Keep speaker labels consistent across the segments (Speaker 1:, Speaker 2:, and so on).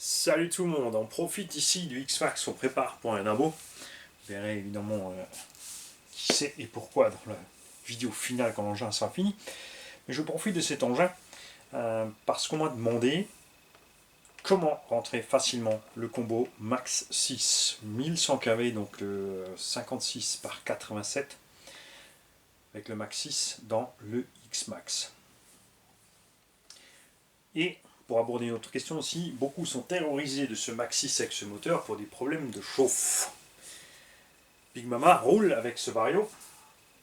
Speaker 1: Salut tout le monde, on profite ici du X-Max, on prépare pour un abo. Vous verrez évidemment qui c'est et pourquoi dans la vidéo finale quand l'engin sera fini. Mais je profite de cet engin parce qu'on m'a demandé comment rentrer facilement le combo Max 6 1100 kV, donc le 56 par 87 avec le Max 6 dans le X-Max. Et pour aborder une autre question aussi, beaucoup sont terrorisés de ce Max 6 avec ce moteur pour des problèmes de chauffe. Big Mama roule avec ce Vario.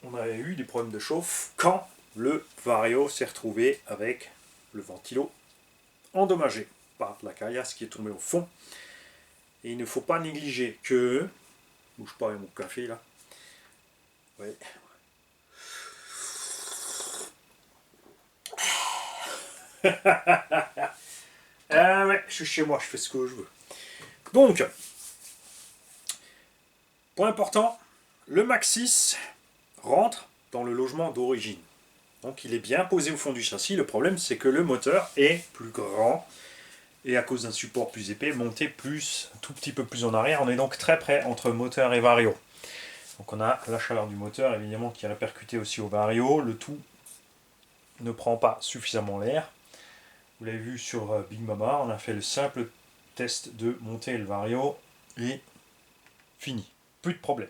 Speaker 1: On avait eu des problèmes de chauffe quand le Vario s'est retrouvé avec le ventilo endommagé par la caillasse qui est tombée au fond. Et il ne faut pas négliger que... Bouge pas avec mon café là. Ouais. Ah ouais, je suis chez moi, je fais ce que je veux. Donc, point important, le Max 6 rentre dans le logement d'origine. Donc il est bien posé au fond du châssis. Le problème c'est que le moteur est plus grand et à cause d'un support plus épais, monté plus, un tout petit peu plus en arrière. On est donc très près entre moteur et Vario. Donc on a la chaleur du moteur évidemment qui est répercutée aussi au Vario. Le tout ne prend pas suffisamment l'air. Vous l'avez vu sur Big Mama, on a fait le simple test de monter le Vario et fini. Plus de problème.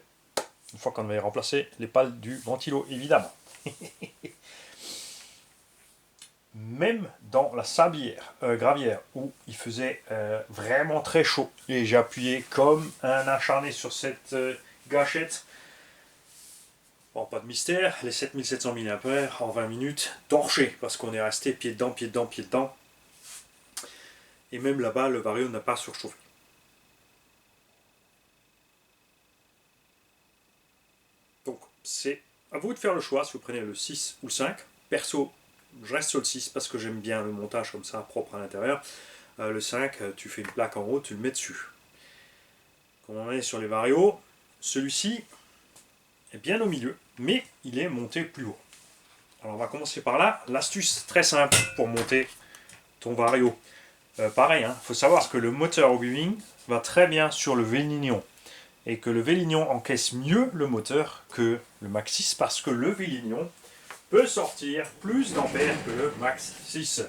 Speaker 1: Une fois qu'on avait remplacé les pales du ventilo évidemment. Même dans la sablière, gravière, où il faisait vraiment très chaud, et j'ai appuyé comme un acharné sur cette gâchette. Bon, pas de mystère, les 7700 mAh en 20 minutes, torché, parce qu'on est resté pied dedans, pied dedans, pied dedans. Et même là-bas, le Vario n'a pas surchauffé. Donc, c'est à vous de faire le choix, si vous prenez le 6 ou le 5. Perso, je reste sur le 6 parce que j'aime bien le montage comme ça, propre à l'intérieur. Le 5, tu fais une plaque en haut, tu le mets dessus. Comme on est sur les Vario, celui-ci est bien au milieu, mais il est monté plus haut. Alors on va commencer par là. L'astuce très simple pour monter ton Vario. Pareil, il faut savoir que le moteur Obi-Wan va très bien sur le Vélignon. Et que le Vélignon encaisse mieux le moteur que le Max 6 parce que le Vélignon peut sortir plus d'ampères que le Max 6.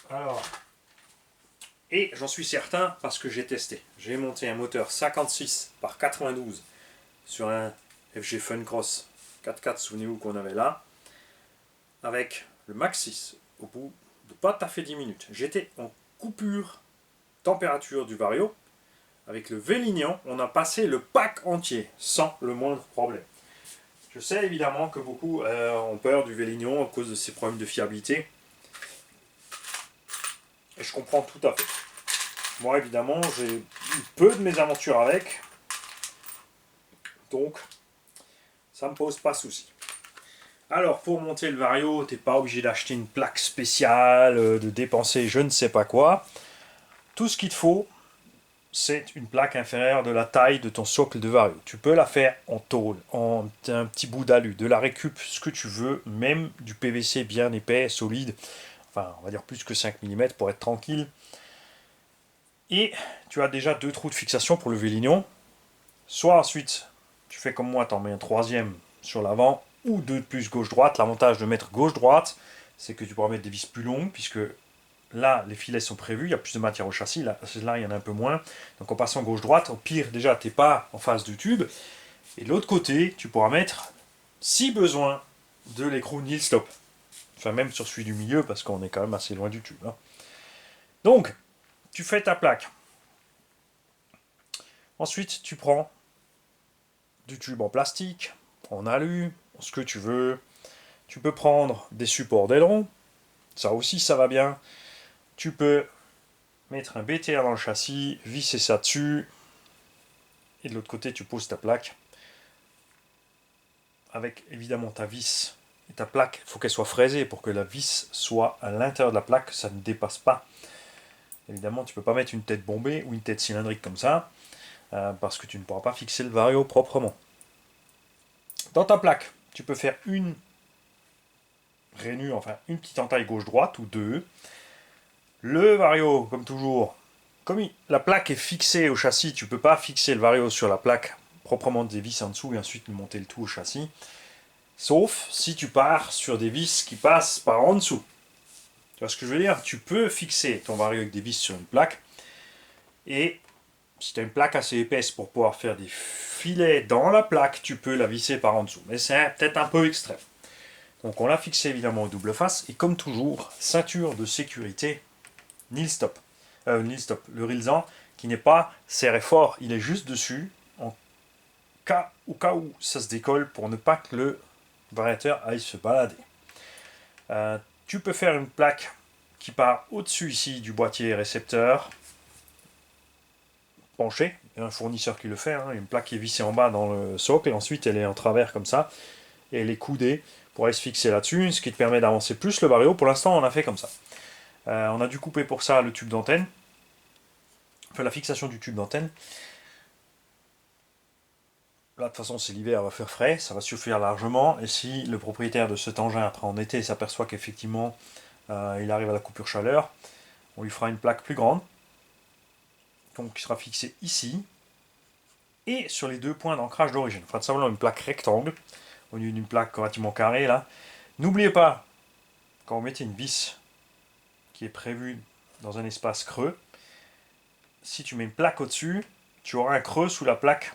Speaker 1: Alors, et j'en suis certain parce que j'ai testé. J'ai monté un moteur 56 par 92 sur un FG Fun Cross 4x4, souvenez-vous qu'on avait là, avec le Max 6 au bout de pas tout à fait 10 minutes. J'étais en coupure température du Vario. Avec le Vélignon, on a passé le pack entier sans le moindre problème. Je sais évidemment que beaucoup ont peur du Vélignon à cause de ses problèmes de fiabilité. Et je comprends tout à fait. Moi évidemment, j'ai eu peu de mésaventures avec. Donc, ça ne me pose pas de souci. Alors, pour monter le Vario, tu n'es pas obligé d'acheter une plaque spéciale, de dépenser je ne sais pas quoi. Tout ce qu'il te faut, c'est une plaque inférieure de la taille de ton socle de Vario. Tu peux la faire en tôle, en un petit bout d'alu, de la récup, ce que tu veux, même du PVC bien épais, solide, enfin on va dire plus que 5 mm pour être tranquille. Et tu as déjà 2 trous de fixation pour le Vélignon. Soit ensuite, tu fais comme moi, tu en mets un troisième sur l'avant, ou 2 de plus gauche-droite. L'avantage de mettre gauche-droite, c'est que tu pourras mettre des vis plus longues, puisque là, les filets sont prévus, il y a plus de matière au châssis, là il y en a un peu moins. Donc en passant gauche-droite, au pire, déjà, tu n'es pas en face du tube. Et de l'autre côté, tu pourras mettre, si besoin, de l'écrou nil stop. Enfin, même sur celui du milieu, parce qu'on est quand même assez loin du tube. Hein. Donc, tu fais ta plaque. Ensuite, tu prends du tube en plastique, en alu, ce que tu veux. Tu peux prendre des supports d'aileron. Ça aussi, ça va bien. Tu peux mettre un BTR dans le châssis, visser ça dessus, et de l'autre côté tu poses ta plaque, avec évidemment ta vis et ta plaque, il faut qu'elle soit fraisée pour que la vis soit à l'intérieur de la plaque, ça ne dépasse pas. Évidemment tu ne peux pas mettre une tête bombée ou une tête cylindrique comme ça, parce que tu ne pourras pas fixer le Vario proprement. Dans ta plaque, tu peux faire une rainure, enfin une petite entaille gauche-droite ou deux. Le vario, comme toujours, comme la plaque est fixée au châssis, tu ne peux pas fixer le vario sur la plaque proprement des vis en dessous et ensuite monter le tout au châssis. Sauf si tu pars sur des vis qui passent par en dessous. Tu vois ce que je veux dire? Tu peux fixer ton vario avec des vis sur une plaque. Et si tu as une plaque assez épaisse pour pouvoir faire des filets dans la plaque, tu peux la visser par en dessous. Mais c'est peut-être un peu extrême. Donc on l'a fixé évidemment au double face. Et comme toujours, ceinture de sécurité, nil stop. Le rilsan qui n'est pas serré fort, il est juste dessus en cas où ça se décolle pour ne pas que le variateur aille se balader. Tu peux faire une plaque qui part au-dessus ici du boîtier récepteur, penché. Il y a un fournisseur qui le fait, hein. Une plaque qui est vissée en bas dans le socle et ensuite elle est en travers comme ça et elle est coudée pour aller se fixer là-dessus, ce qui te permet d'avancer plus le vario. Pour l'instant on a fait comme ça. On a dû couper pour ça le tube d'antenne, enfin la fixation du tube d'antenne. Là, de toute façon, c'est l'hiver, va faire frais, ça va suffire largement. Et si le propriétaire de cet engin, après en été, s'aperçoit qu'effectivement, il arrive à la coupure chaleur, on lui fera une plaque plus grande, donc qui sera fixée ici, et sur les deux points d'ancrage d'origine. On fera tout simplement une plaque rectangle, au lieu d'une plaque relativement carrée, là. N'oubliez pas, quand vous mettez une vis qui est prévue dans un espace creux, si tu mets une plaque au-dessus, tu auras un creux sous la plaque.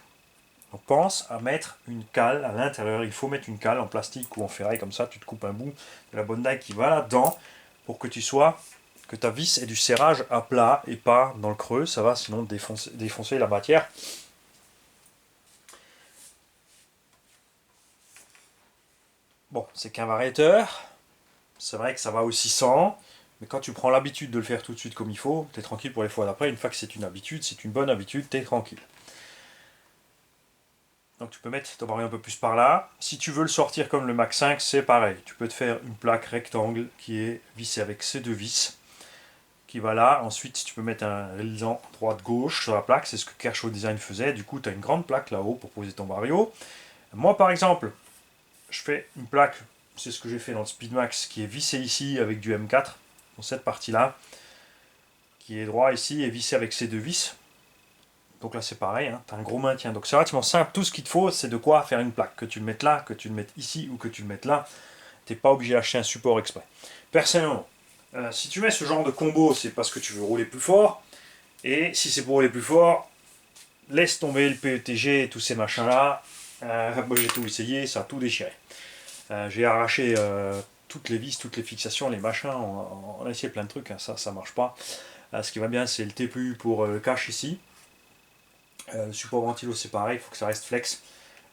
Speaker 1: Donc pense à mettre une cale à l'intérieur. Il faut mettre une cale en plastique ou en ferraille, comme ça tu te coupes un bout de la bonne daille qui va là-dedans pour que que ta vis ait du serrage à plat et pas dans le creux. Ça va sinon défoncer la matière. Bon, c'est qu'un variateur. C'est vrai que ça va aussi sans. Mais quand tu prends l'habitude de le faire tout de suite comme il faut, tu es tranquille pour les fois d'après. Une fois que c'est une habitude, c'est une bonne habitude, tu es tranquille. Donc tu peux mettre ton vario un peu plus par là. Si tu veux le sortir comme le Mach 5, c'est pareil. Tu peux te faire une plaque rectangle qui est vissée avec ces deux vis. Qui va là. Ensuite, tu peux mettre un rilsan droite-gauche sur la plaque. C'est ce que Kershaw Design faisait. Du coup, tu as une grande plaque là-haut pour poser ton vario. Moi, par exemple, je fais une plaque. C'est ce que j'ai fait dans le Speedmax qui est vissée ici avec du M4. Dans cette partie-là. Qui est droit ici et vissé avec ces deux vis. Donc là c'est pareil, hein, tu as un gros maintien. Donc c'est relativement simple, tout ce qu'il te faut c'est de quoi faire une plaque. Que tu le mettes là, que tu le mettes ici ou que tu le mettes là. Tu n'es pas obligé d'acheter un support exprès. Personnellement, si tu mets ce genre de combo, c'est parce que tu veux rouler plus fort. Et si c'est pour rouler plus fort, laisse tomber le PETG et tous ces machins là. Moi j'ai tout essayé, ça a tout déchiré. J'ai arraché toutes les vis, toutes les fixations, les machins. On a essayé plein de trucs, hein, ça marche pas. Ce qui va bien c'est le TPU pour le cache ici. Le support ventilo c'est pareil, il faut que ça reste flex.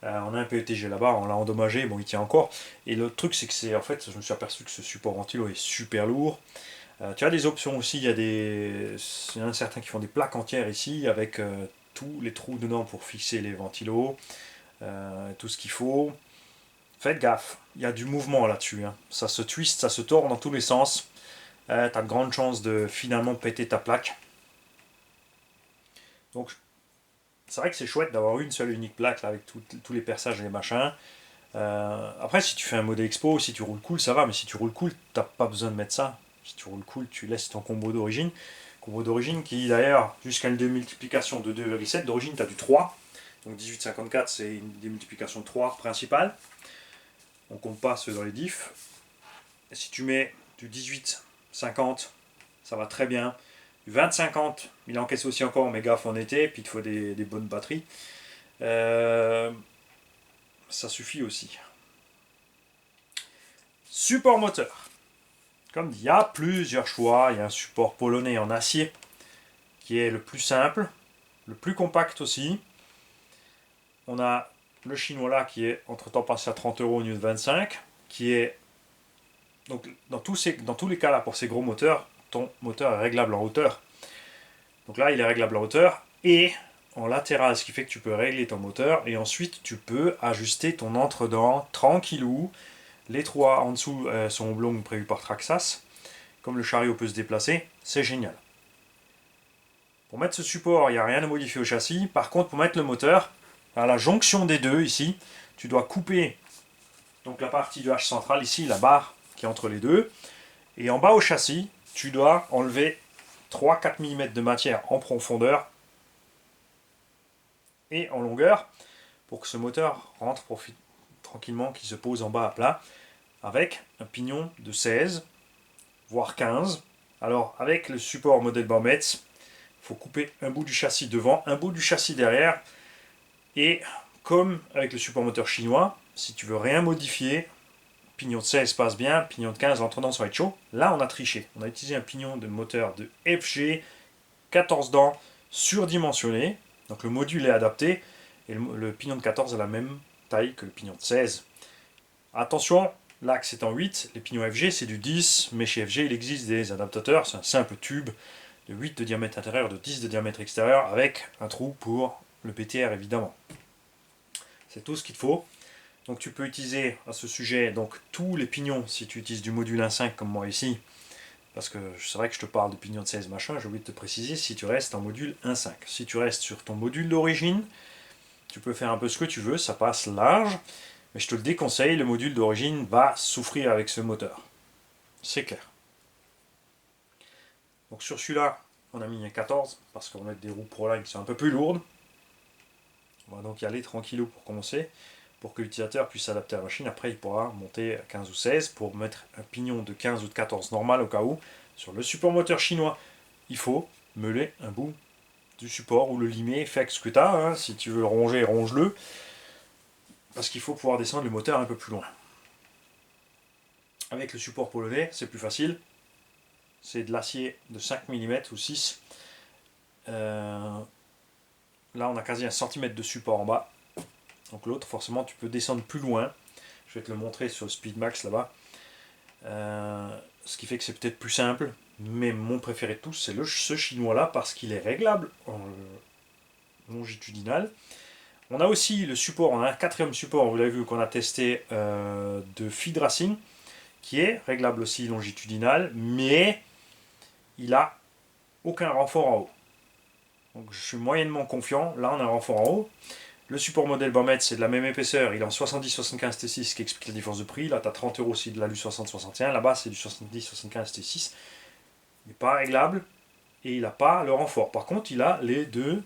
Speaker 1: On a un PETG là-bas, on l'a endommagé, bon il tient encore. Et le truc c'est que en fait je me suis aperçu que ce support ventilo est super lourd. Tu as des options aussi, il y en a certains qui font des plaques entières ici avec tous les trous dedans pour fixer les ventilos, tout ce qu'il faut. Faites gaffe, il y a du mouvement là-dessus, hein. Ça se twist, ça se tord dans tous les sens. Tu as de grandes chances de finalement péter ta plaque. Donc c'est vrai que c'est chouette d'avoir une seule unique plaque là, avec tous les perçages et les machins. Après, si tu fais un mode expo, si tu roules cool, ça va, mais si tu roules cool, t'as pas besoin de mettre ça. Si tu roules cool, tu laisses ton combo d'origine. Combo d'origine qui, d'ailleurs, jusqu'à une démultiplication de 2,7, d'origine, tu as du 3. Donc 1854, c'est une démultiplication de 3 principale. On compte pas ceux dans les diffs. Et si tu mets du 1850, ça va très bien. Du 20-50, il encaisse aussi encore, mais gaffe en été, puis il te faut des bonnes batteries. Ça suffit aussi. Support moteur. Comme dit, il y a plusieurs choix. Il y a un support polonais en acier, qui est le plus simple, le plus compact aussi. On a le chinois là, qui est entre-temps passé à 30 € au lieu de 25, qui est... Donc dans tous les cas là, pour ces gros moteurs, ton moteur est réglable en hauteur. Donc là, il est réglable en hauteur et en latéral, ce qui fait que tu peux régler ton moteur et ensuite tu peux ajuster ton entre-dents tranquillou. Les trois en dessous sont oblongs prévus par Traxxas. Comme le chariot peut se déplacer, c'est génial. Pour mettre ce support, il n'y a rien à modifier au châssis. Par contre, pour mettre le moteur, à la jonction des deux ici, tu dois couper donc la partie du H central ici, la barre qui est entre les deux. Et en bas au châssis, tu dois enlever 3-4 mm de matière en profondeur et en longueur pour que ce moteur rentre tranquillement, qu'il se pose en bas à plat, avec un pignon de 16, voire 15. Alors avec le support modèle Baumets, il faut couper un bout du châssis devant, un bout du châssis derrière, et comme avec le support moteur chinois, si tu veux rien modifier, pignon de 16 passe bien, pignon de 15 entre dans ça va être chaud. Là on a triché, on a utilisé un pignon de moteur de FG 14 dents surdimensionné, donc le module est adapté, et le pignon de 14 a la même taille que le pignon de 16. Attention, l'axe est en 8, les pignons FG c'est du 10, mais chez FG il existe des adaptateurs, c'est un simple tube de 8 de diamètre intérieur, de 10 de diamètre extérieur, avec un trou pour le PTR évidemment. C'est tout ce qu'il te faut. Donc tu peux utiliser à ce sujet donc tous les pignons si tu utilises du module 1.5 comme moi ici, parce que c'est vrai que je te parle de pignon de 16 machin, j'ai oublié de te préciser si tu restes en module 1.5. Si tu restes sur ton module d'origine, tu peux faire un peu ce que tu veux, ça passe large, mais je te le déconseille, le module d'origine va souffrir avec ce moteur. C'est clair. Donc sur celui-là, on a mis un 14, parce qu'on va mettre des roues Proline qui sont un peu plus lourdes. On va donc y aller tranquillou pour commencer, pour que l'utilisateur puisse s'adapter à la machine. Après, il pourra monter à 15 ou 16 pour mettre un pignon de 15 ou de 14 normal au cas où. Sur le support moteur chinois, il faut meuler un bout du support ou le limer, fais avec ce que tu as. Hein. Si tu veux le ronger, ronge-le. Parce qu'il faut pouvoir descendre le moteur un peu plus loin. Avec le support polonais, c'est plus facile. C'est de l'acier de 5 mm ou 6. Là, on a quasi un centimètre de support en bas. Donc l'autre, forcément, tu peux descendre plus loin. Je vais te le montrer sur le Speedmax là-bas. Ce qui fait que c'est peut-être plus simple. Mais mon préféré de tous, c'est ce chinois-là parce qu'il est réglable en longitudinal. On a aussi le support, on a un quatrième support, vous l'avez vu, qu'on a testé de Feed Racing, qui est réglable aussi longitudinal, mais il a aucun renfort en haut. Donc je suis moyennement confiant. Là, on a un renfort en haut. Le support modèle Baumets, c'est de la même épaisseur. Il est en 70-75 T6, ce qui explique la différence de prix. Là, tu as 30 € aussi de l'alu 60-61. Là-bas, c'est du 70-75 T6. Il n'est pas réglable et il n'a pas le renfort. Par contre, il a les deux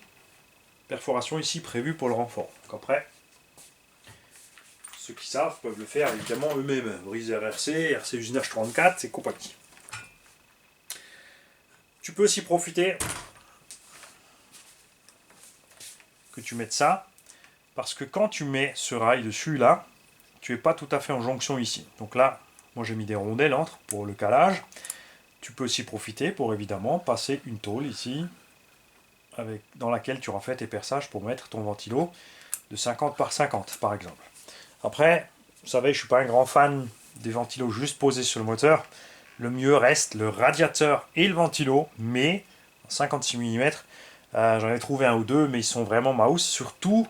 Speaker 1: perforations ici prévues pour le renfort. Donc après, ceux qui savent peuvent le faire évidemment eux-mêmes. Brise RRC, RC Usinage 34 et compagnie. Tu peux aussi profiter que tu mettes ça, parce que quand tu mets ce rail dessus là, tu n'es pas tout à fait en jonction ici. Donc là, moi j'ai mis des rondelles entre pour le calage. Tu peux aussi profiter pour évidemment passer une tôle ici, dans laquelle tu auras fait tes perçages pour mettre ton ventilo de 50 par 50 par exemple. Après, vous savez, je ne suis pas un grand fan des ventilos juste posés sur le moteur. Le mieux reste le radiateur et le ventilo, mais en 56 mm. J'en ai trouvé un ou deux, mais ils sont vraiment mouse, surtout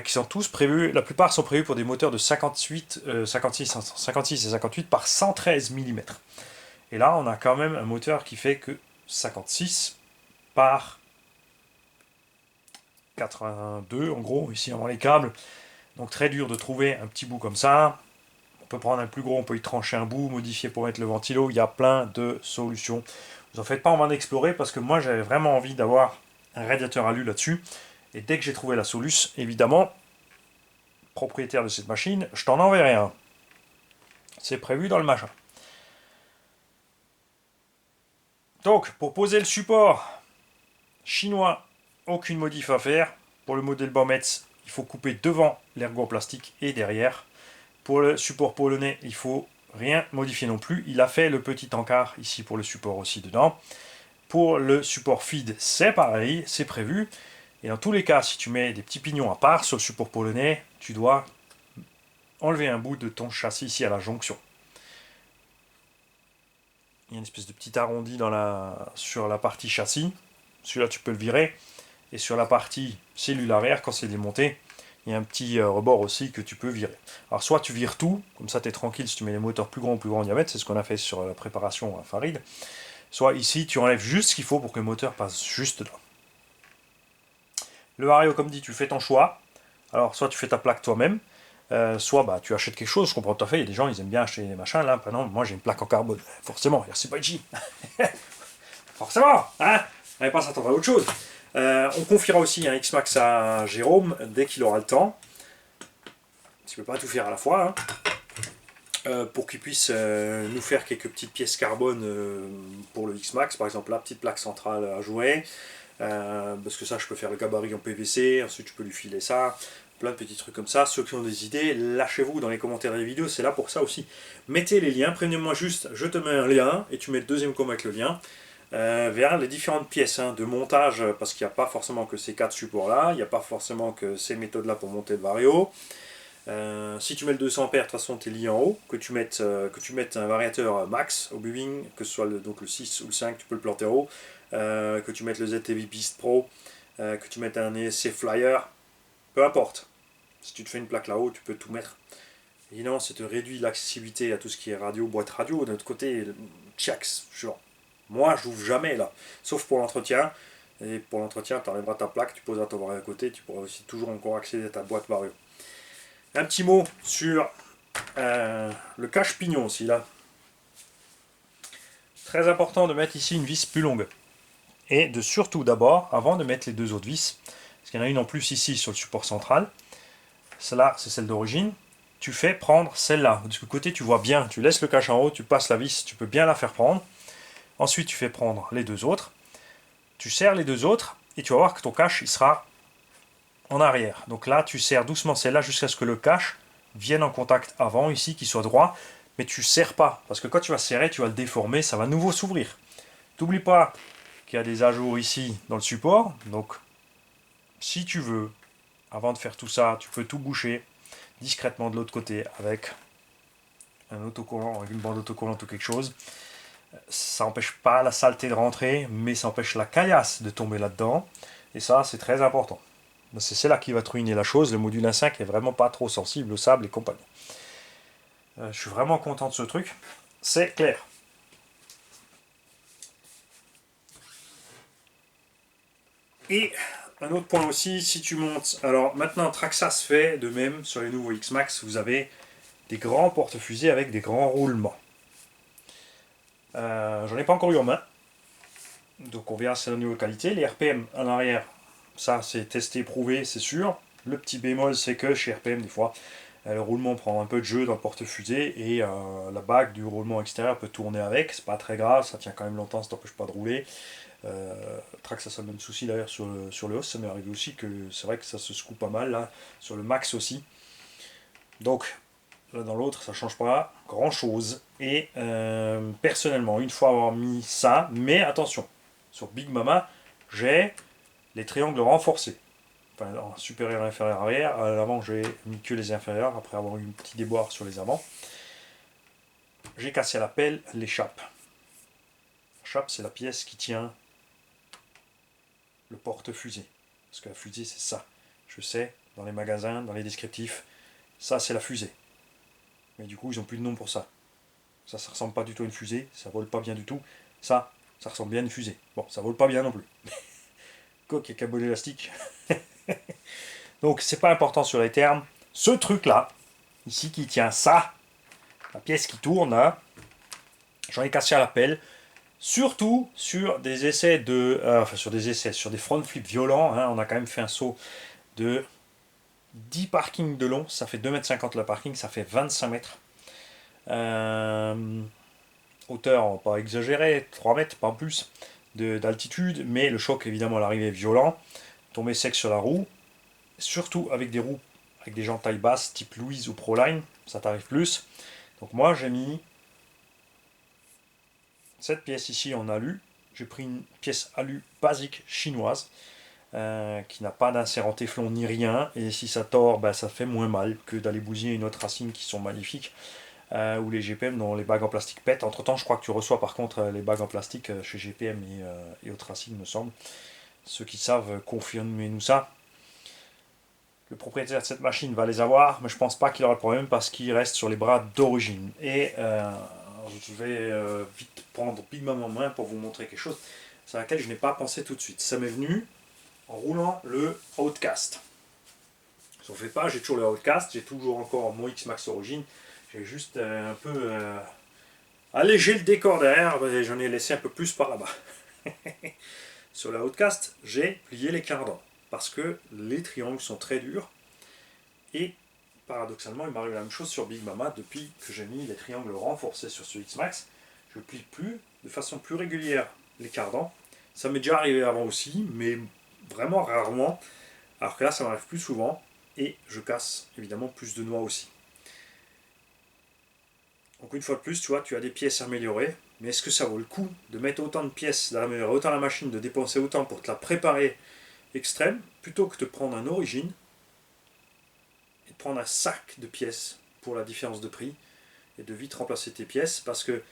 Speaker 1: qui sont tous prévus, la plupart sont prévus pour des moteurs de 56 et 58 par 113 mm. Et là, on a quand même un moteur qui fait que 56 par 82, en gros, ici avant les câbles. Donc très dur de trouver un petit bout comme ça. On peut prendre un plus gros, on peut y trancher un bout, modifier pour mettre le ventilo. Il y a plein de solutions. Vous en faites pas, on va en explorer, parce que moi, j'avais vraiment envie d'avoir un radiateur alu là-dessus. Et dès que j'ai trouvé la solution, évidemment, propriétaire de cette machine, je t'en enverrai un. C'est prévu dans le machin. Donc, pour poser le support chinois, aucune modif à faire. Pour le modèle Baumets, il faut couper devant l'ergot plastique et derrière. Pour le support polonais, il faut rien modifier non plus. Il a fait le petit encart ici pour le support aussi dedans. Pour le support feed, c'est pareil, c'est prévu. Et dans tous les cas, si tu mets des petits pignons à part sur le support polonais, tu dois enlever un bout de ton châssis ici à la jonction. Il y a une espèce de petit arrondi sur la partie châssis. Celui-là, tu peux le virer. Et sur la partie cellule arrière, quand c'est démonté, il y a un petit rebord aussi que tu peux virer. Alors soit tu vires tout, comme ça tu es tranquille si tu mets les moteurs plus grands diamètre, c'est ce qu'on a fait sur la préparation à Farid. Soit ici, tu enlèves juste ce qu'il faut pour que le moteur passe juste là. Le vario, comme dit, tu fais ton choix. Alors, soit tu fais ta plaque toi-même, soit bah, tu achètes quelque chose, je comprends tout à fait, il y a des gens ils aiment bien acheter des machins, là, par exemple, moi j'ai une plaque en carbone, forcément, c'est pas ici. Forcément, hein, on n'est pas s'attendre à autre chose. On confiera aussi un X-Max à Jérôme dès qu'il aura le temps. Tu peux pas tout faire à la fois, hein. Pour qu'il puisse nous faire quelques petites pièces carbone pour le X-Max, par exemple la petite plaque centrale à jouer, parce que ça je peux faire le gabarit en PVC, ensuite je peux lui filer ça, plein de petits trucs comme ça. Ceux qui ont des idées, lâchez-vous dans les commentaires des vidéos, c'est là pour ça aussi. Mettez les liens, prévenez-moi juste, je te mets un lien, et tu mets le deuxième com avec le lien, vers les différentes pièces de montage, parce qu'il n'y a pas forcément que ces 4 supports là, il n'y a pas forcément que ces méthodes là pour monter le Vario. Si tu mets le 200 A, de toute façon, tu es lié en haut. Que tu mettes un variateur max au bubing, que ce soit donc le 6 ou le 5, tu peux le planter en haut. Que tu mettes le ZTV Beast Pro, que tu mettes un ESC Flyer, peu importe. Si tu te fais une plaque là-haut, tu peux tout mettre. Évidemment, ça te réduit l'accessibilité à tout ce qui est radio, boîte radio. D'un autre côté, tchac, genre, moi, j'ouvre jamais là, sauf pour l'entretien. Et pour l'entretien, tu enlèveras ta plaque, tu poseras ton vario à côté, tu pourras aussi toujours encore accéder à ta boîte vario. Un petit mot sur le cache-pignon aussi là. Très important de mettre ici une vis plus longue. Et de surtout d'abord, avant de mettre les deux autres vis, parce qu'il y en a une en plus ici sur le support central, celle-là c'est celle d'origine, tu fais prendre celle-là. De ce côté tu vois bien, tu laisses le cache en haut, tu passes la vis, tu peux bien la faire prendre. Ensuite tu fais prendre les deux autres, tu serres les deux autres, et tu vas voir que ton cache il sera en arrière. Donc là tu serres doucement celle-là jusqu'à ce que le cache vienne en contact avant ici, qu'il soit droit, mais tu serres pas, parce que quand tu vas serrer, tu vas le déformer, ça va à nouveau s'ouvrir. N'oublie pas qu'il y a des ajours ici dans le support, donc si tu veux, avant de faire tout ça, tu peux tout boucher discrètement de l'autre côté avec un autocollant, avec une bande autocollante ou quelque chose. Ça n'empêche pas la saleté de rentrer, mais ça empêche la caillasse de tomber là-dedans, et ça c'est très important. C'est là qui va te ruiner la chose. Le module 1.5 est vraiment pas trop sensible au sable et compagnie. Je suis vraiment content de ce truc. C'est clair. Et un autre point aussi, si tu montes... Alors maintenant, Traxxas fait de même sur les nouveaux X-Max. Vous avez des grands porte-fusées avec des grands roulements. J'en ai pas encore eu en main. Donc on verra si c'est au niveau de qualité. Les RPM en arrière, ça c'est testé, prouvé, c'est sûr. Le petit bémol, c'est que chez RPM, des fois, le roulement prend un peu de jeu dans le porte-fusée et la bague du roulement extérieur peut tourner avec. C'est pas très grave, ça tient quand même longtemps, ça t'empêche pas de rouler. Trax, ça a le même souci d'ailleurs sur le os. Ça m'est arrivé aussi que c'est vrai que ça se secoue pas mal là, sur le max aussi. Donc là dans l'autre, ça change pas grand chose. Et personnellement, une fois avoir mis ça, mais attention, sur Big Mama, j'ai les triangles renforcés. Enfin, supérieur, inférieur, arrière. À l'avant, j'ai mis que les inférieurs après avoir eu un petit déboire sur les avants. J'ai cassé à la pelle l'échappe. L'échappe, c'est la pièce qui tient le porte-fusée. Parce que la fusée, c'est ça. Je sais, dans les magasins, dans les descriptifs, ça, c'est la fusée. Mais du coup, ils n'ont plus de nom pour ça. Ça ressemble pas du tout à une fusée, ça vole pas bien du tout. Ça ressemble bien à une fusée. Bon, ça vole pas bien non plus. Coque et câble élastique. Donc, c'est pas important sur les termes. Ce truc-là, ici, qui tient ça, la pièce qui tourne, là, j'en ai cassé à la pelle. Surtout sur des essais sur des front flips violents. Hein, on a quand même fait un saut de 10 parkings de long. Ça fait 2,50 m le parking, ça fait 25 mètres. Hauteur, pas exagéré, 3 mètres, pas plus d'altitude, mais le choc évidemment à l'arrivée est violent. Tomber sec sur la roue, surtout avec des roues avec des jantes taille basse type Louise ou Proline, ça t'arrive plus. Donc moi j'ai mis cette pièce ici en alu. J'ai pris une pièce alu basique chinoise qui n'a pas d'insérant téflon ni rien, et si ça tord, ben, ça fait moins mal que d'aller bousiller une autre racine qui sont magnifiques. Ou les GPM dont les bagues en plastique pètent. Entre temps, je crois que tu reçois par contre les bagues en plastique chez GPM et autres racines, me semble. Ceux qui savent, confirmez-nous ça. Le propriétaire de cette machine va les avoir, mais je pense pas qu'il aura le problème parce qu'il reste sur les bras d'origine. Et je vais vite prendre Big Mom en main pour vous montrer quelque chose sur laquelle je n'ai pas pensé tout de suite. Ça m'est venu en roulant le Outcast. J'en fais pas, j'ai toujours le Outcast, j'ai toujours encore mon X-Max Origin. J'ai juste un peu allégé le décor derrière, et j'en ai laissé un peu plus par là-bas. Sur la Outcast, j'ai plié les cardans parce que les triangles sont très durs et paradoxalement, il m'arrive la même chose sur Big Mama depuis que j'ai mis les triangles renforcés sur ce X-Max. Je plie plus de façon plus régulière les cardans. Ça m'est déjà arrivé avant aussi, mais vraiment rarement. Alors que là, ça m'arrive plus souvent et je casse évidemment plus de noix aussi. Donc une fois de plus, tu vois, tu as des pièces améliorées, mais est-ce que ça vaut le coup de mettre autant de pièces, d'améliorer autant la machine, de dépenser autant pour te la préparer extrême, plutôt que de prendre un origine et de prendre un sac de pièces pour la différence de prix et de vite remplacer tes pièces, parce que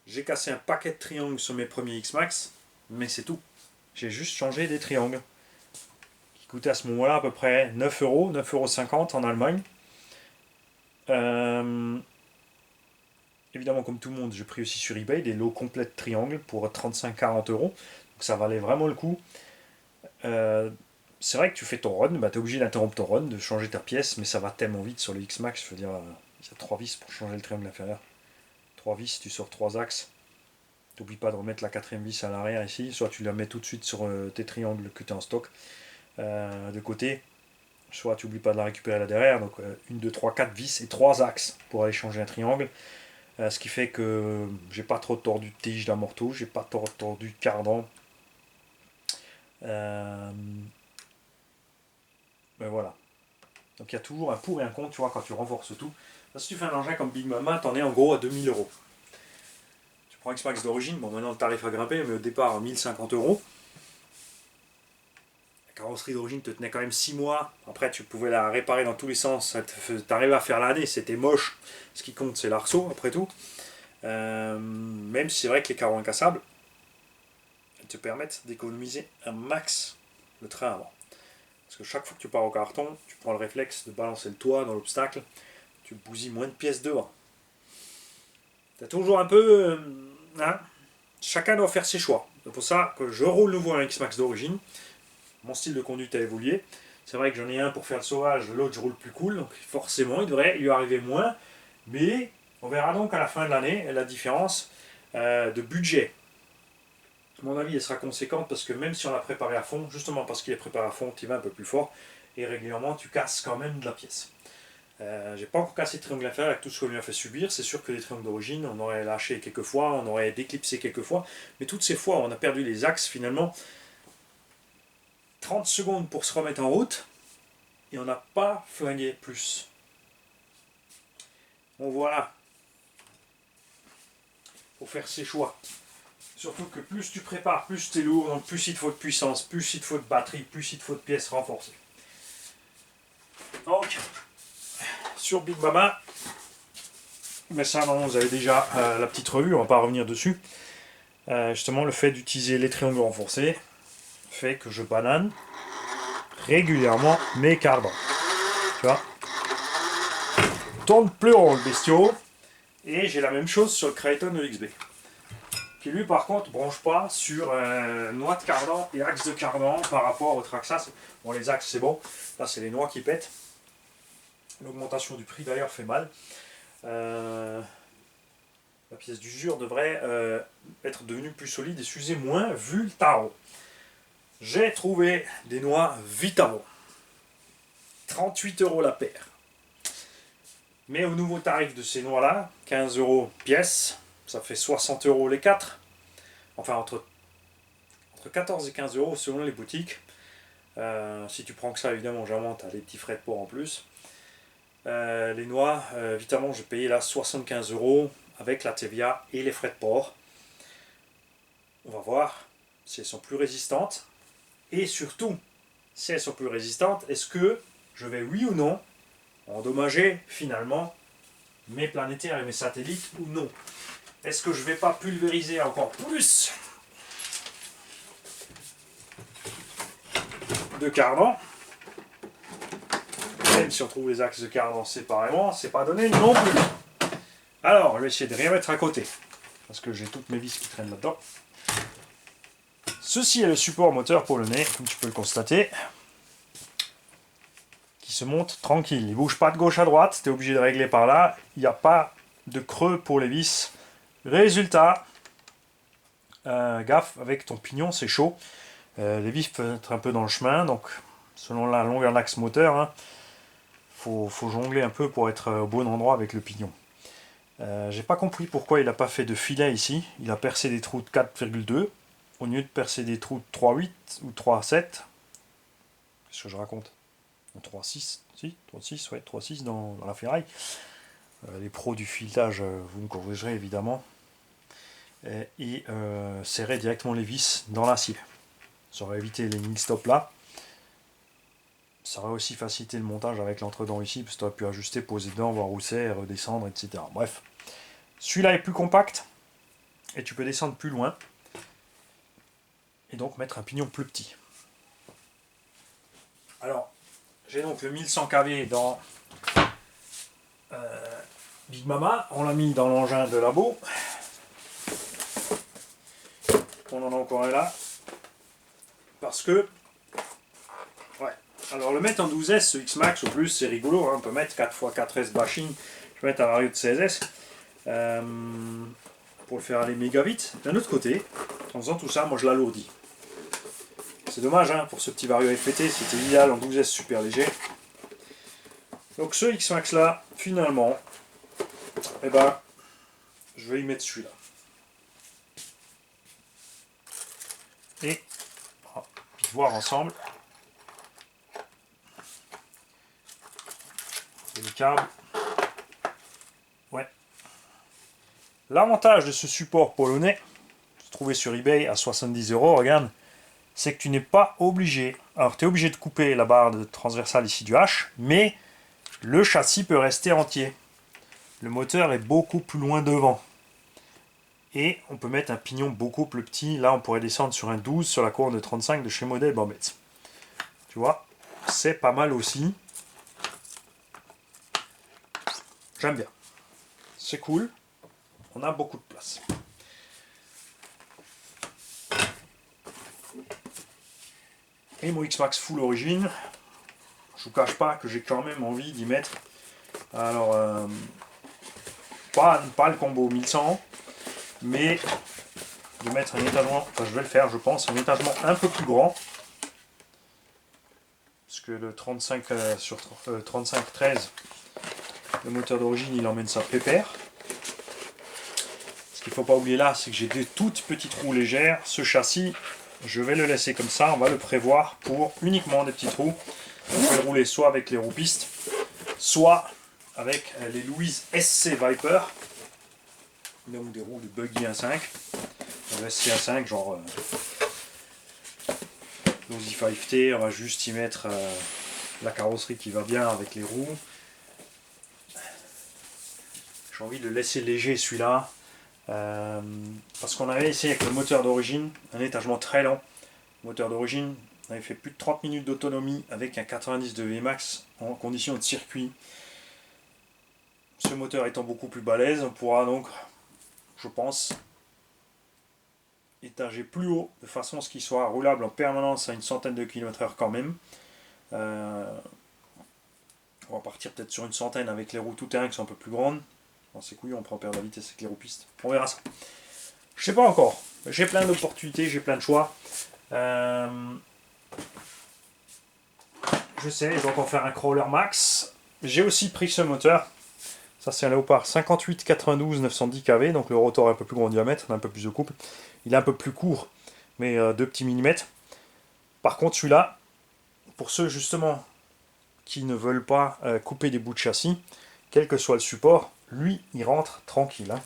Speaker 1: j'ai cassé un paquet de triangles sur mes premiers X-Max, mais c'est tout. J'ai juste changé des triangles qui coûtaient à ce moment-là à peu près 9 euros, 9,50 € en Allemagne. Évidemment, comme tout le monde, j'ai pris aussi sur eBay des lots complets de triangles pour 35-40 €. Donc ça valait vraiment le coup. C'est vrai que tu fais ton run, bah, tu es obligé d'interrompre ton run, de changer ta pièce, mais ça va tellement vite sur le X-Max. Je veux dire, il y a 3 vis pour changer le triangle inférieur. 3 vis, tu sors 3 axes. N'oublie pas de remettre la 4ème vis à l'arrière ici, soit tu la mets tout de suite sur tes triangles que tu as en stock de côté, soit tu n'oublies pas de la récupérer là derrière. Donc 1, 2, 3, 4 vis et 3 axes pour aller changer un triangle. Ce qui fait que j'ai pas trop tordu de tige d'amorto, j'ai pas trop tordu de cardan. Ben voilà. Donc il y a toujours un pour et un contre, tu vois, quand tu renforces tout. Là, si tu fais un engin comme Big Mama, t'en es en gros à 2000 €. Tu prends X-Max d'origine, bon maintenant le tarif a grimpé, mais au départ à 1050 €. La carrosserie d'origine te tenait quand même 6 mois. Après tu pouvais la réparer dans tous les sens, t'arrivais à faire l'année, c'était moche. Ce qui compte c'est l'arceau après tout. Même si c'est vrai que les carreaux incassables te permettent d'économiser un max le train avant. Parce que chaque fois que tu pars au carton, tu prends le réflexe de balancer le toit dans l'obstacle, tu bousilles moins de pièces devant. Tu as toujours un peu... chacun doit faire ses choix. C'est pour ça que je roule nouveau un X-Max d'origine. Mon style de conduite a évolué. C'est vrai que j'en ai un pour faire le sauvage, l'autre je roule plus cool, donc forcément il devrait lui arriver moins. Mais on verra donc à la fin de l'année la différence de budget. À mon avis, elle sera conséquente parce que même si on l'a préparé à fond, justement parce qu'il est préparé à fond, tu y vas un peu plus fort et régulièrement tu casses quand même de la pièce. J'ai pas encore cassé de triangle inférieur avec tout ce qu'on lui a fait subir. C'est sûr que les triangles d'origine, on aurait lâché quelques fois, on aurait déclipsé quelques fois, mais toutes ces fois, on a perdu les axes finalement. 30 secondes pour se remettre en route et on n'a pas flingué plus. Bon voilà. Faut faire ses choix. Surtout que plus tu prépares, plus tu es lourd, donc plus il te faut de puissance, plus il te faut de batterie, plus il te faut de pièces renforcées. Donc, sur Big Mama, mais ça, non, vous avez déjà la petite revue, on va pas revenir dessus. Justement, le fait d'utiliser les triangles renforcés fait que je banane régulièrement mes cardans. Tu vois, tourne plus rond le bestiau. Et j'ai la même chose sur le Kraton EXB. Qui lui par contre branche pas sur noix de cardan et axe de cardan par rapport au Traxxas. Bon, les axes c'est bon, là c'est les noix qui pètent. L'augmentation du prix d'ailleurs fait mal. La pièce d'usure devrait être devenue plus solide et s'user moins vu le tarot. J'ai trouvé des noix Vitaro. 38 € la paire. Mais au nouveau tarif de ces noix-là, 15 € pièce, ça fait 60 € les 4. Enfin, entre 14 et 15 € selon les boutiques. Si tu prends que ça, évidemment, j'invente, tu as les petits frais de port en plus. Les noix, évidemment, j'ai payé là 75 € avec la TVA et les frais de port. On va voir si elles sont plus résistantes. Et surtout, si elles sont plus résistantes, est-ce que je vais, oui ou non, endommager finalement mes planétaires et mes satellites ou non? Est-ce que je ne vais pas pulvériser encore plus de cardan? Même si on trouve les axes de cardan séparément, c'est pas donné non plus. Alors, je vais essayer de rien mettre à côté, parce que j'ai toutes mes vis qui traînent là-dedans. Ceci est le support moteur pour le nez, comme tu peux le constater. qui se monte tranquille. Il bouge pas de gauche à droite, tu es obligé de régler par là. Il n'y a pas de creux pour les vis. Résultat, gaffe, avec ton pignon, c'est chaud. Les vis peuvent être un peu dans le chemin, donc selon la longueur de l'axe moteur, hein, faut jongler un peu pour être au bon endroit avec le pignon. J'ai pas compris pourquoi il n'a pas fait de filet ici. Il a percé des trous de 4,2 au lieu de percer des trous de 3,8 ou 3,7. Qu'est-ce que je raconte? 3,6, si, 3,6, ouais, 3,6 dans la ferraille. Les pros du filetage, vous me corrigerez évidemment. Et serrer directement les vis dans l'acier. Ça aurait évité les mille stops là. Ça aurait aussi facilité le montage avec l'entre-dents ici, parce que tu aurais pu ajuster, poser dedans, voir où c'est, redescendre, etc. Bref. Celui-là est plus compact, et tu peux descendre plus loin, et donc mettre un pignon plus petit. Alors, j'ai donc le 1100 kV dans Big Mama. On l'a mis dans l'engin de labo. On en a encore un là. Parce que... Ouais. Alors le mettre en 12S, ce X-Max au plus, c'est rigolo. Hein. On peut mettre 4x4S bashing. Je vais mettre un vario de 16S. Pour le faire aller méga vite. D'un autre côté, en faisant tout ça, moi je l'alourdis. C'est dommage hein, pour ce petit vario FPT, c'était idéal en 12S super léger. Donc ce X-Max là, finalement, eh ben, je vais y mettre celui-là. Et on va voir ensemble. C'est le câble. Ouais. L'avantage de ce support polonais, trouvé sur eBay à 70 €, regarde, c'est que tu n'es pas obligé. Alors tu es obligé de couper la barre de transversale ici du H, mais le châssis peut rester entier. Le moteur est beaucoup plus loin devant. Et on peut mettre un pignon beaucoup plus petit. Là, on pourrait descendre sur un 12 sur la courbe de 35 de chez Model Bambetz. Tu vois, c'est pas mal aussi. J'aime bien. C'est cool. On a beaucoup de place. Et mon X-Max Full Origin, je vous cache pas que j'ai quand même envie d'y mettre. Alors, pas le combo 1100, mais de mettre un étagement, enfin je vais le faire je pense, un étagement un peu plus grand. Parce que le 35 sur 35-13, le moteur d'origine il emmène ça pépère. Ce qu'il ne faut pas oublier là, c'est que j'ai des toutes petites roues légères. Ce châssis, je vais le laisser comme ça, on va le prévoir pour uniquement des petits trous. On peut le rouler soit avec les roues pistes, soit avec les Louise SC Viper, donc des roues de Buggy 1.5. Le SC 1.5, genre l'Audi 5T, on va juste y mettre la carrosserie qui va bien avec les roues. J'ai envie de le laisser léger celui-là, parce qu'on avait essayé avec le moteur d'origine, un étagement très lent. Le moteur d'origine, on avait fait plus de 30 minutes d'autonomie avec un 90 de VMAX en conditions de circuit. Ce moteur étant beaucoup plus balèze, on pourra donc, je pense, étager plus haut de façon à ce qu'il soit roulable en permanence à une centaine de km/h quand même. On va partir peut-être sur une centaine avec les roues tout-terrain qui sont un peu plus grandes. Bon, c'est couillon, on prend perdre la vitesse avec les roues pistes. On verra ça. Je sais pas encore. J'ai plein d'opportunités, j'ai plein de choix. Je sais, je dois encore faire un crawler max. J'ai aussi pris ce moteur. Ça c'est un Léopard 58 92 910 kV, donc le rotor est un peu plus grand en diamètre, on a un peu plus de couple. Il est un peu plus court, mais 2 petits millimètres. Par contre celui-là, pour ceux justement qui ne veulent pas couper des bouts de châssis, quel que soit le support, lui il rentre tranquille. Hein.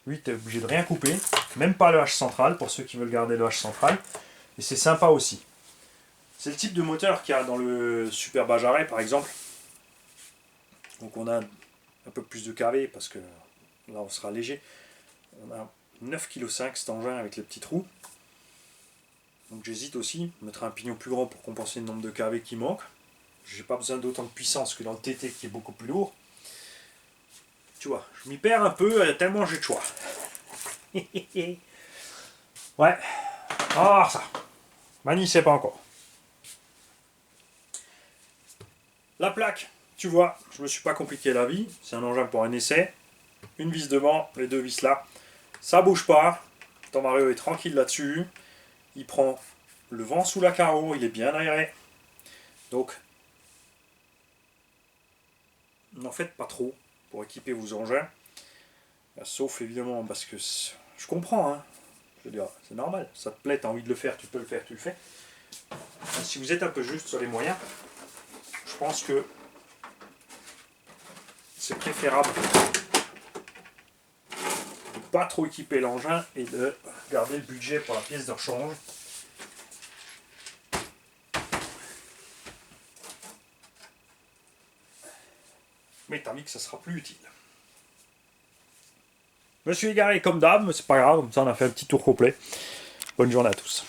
Speaker 1: Lui tu es obligé de rien couper, même pas le H central, pour ceux qui veulent garder le H central. Et c'est sympa aussi. C'est le type de moteur qu'il y a dans le Super Bajaret par exemple. Donc on a un peu plus de kV parce que là on sera léger. On a 9,5 kg cet engin avec les petits trous. Donc j'hésite aussi à mettre un pignon plus grand pour compenser le nombre de kV qui manque. J'ai pas besoin d'autant de puissance que dans le TT qui est beaucoup plus lourd. Tu vois, je m'y perds un peu tellement j'ai de choix. Ouais. Ah ça. Mani c'est pas encore. La plaque, tu vois, je me suis pas compliqué la vie. C'est un engin pour un essai. Une vis devant, les 2 vis là. Ça bouge pas. Ton Mario est tranquille là-dessus. Il prend le vent sous la carreau, il est bien aéré. Donc, n'en faites pas trop pour équiper vos engins. Sauf évidemment parce que je comprends, hein. Je veux dire, c'est normal. Ça te plaît, tu as envie de le faire, tu peux le faire, tu le fais. Si vous êtes un peu juste sur les moyens, je pense que c'est préférable de ne pas trop équiper l'engin et de garder le budget pour la pièce de rechange. Mais t'as vu que ça sera plus utile. Je me suis égaré comme d'hab, mais c'est pas grave, comme ça on a fait un petit tour complet. Bonne journée à tous.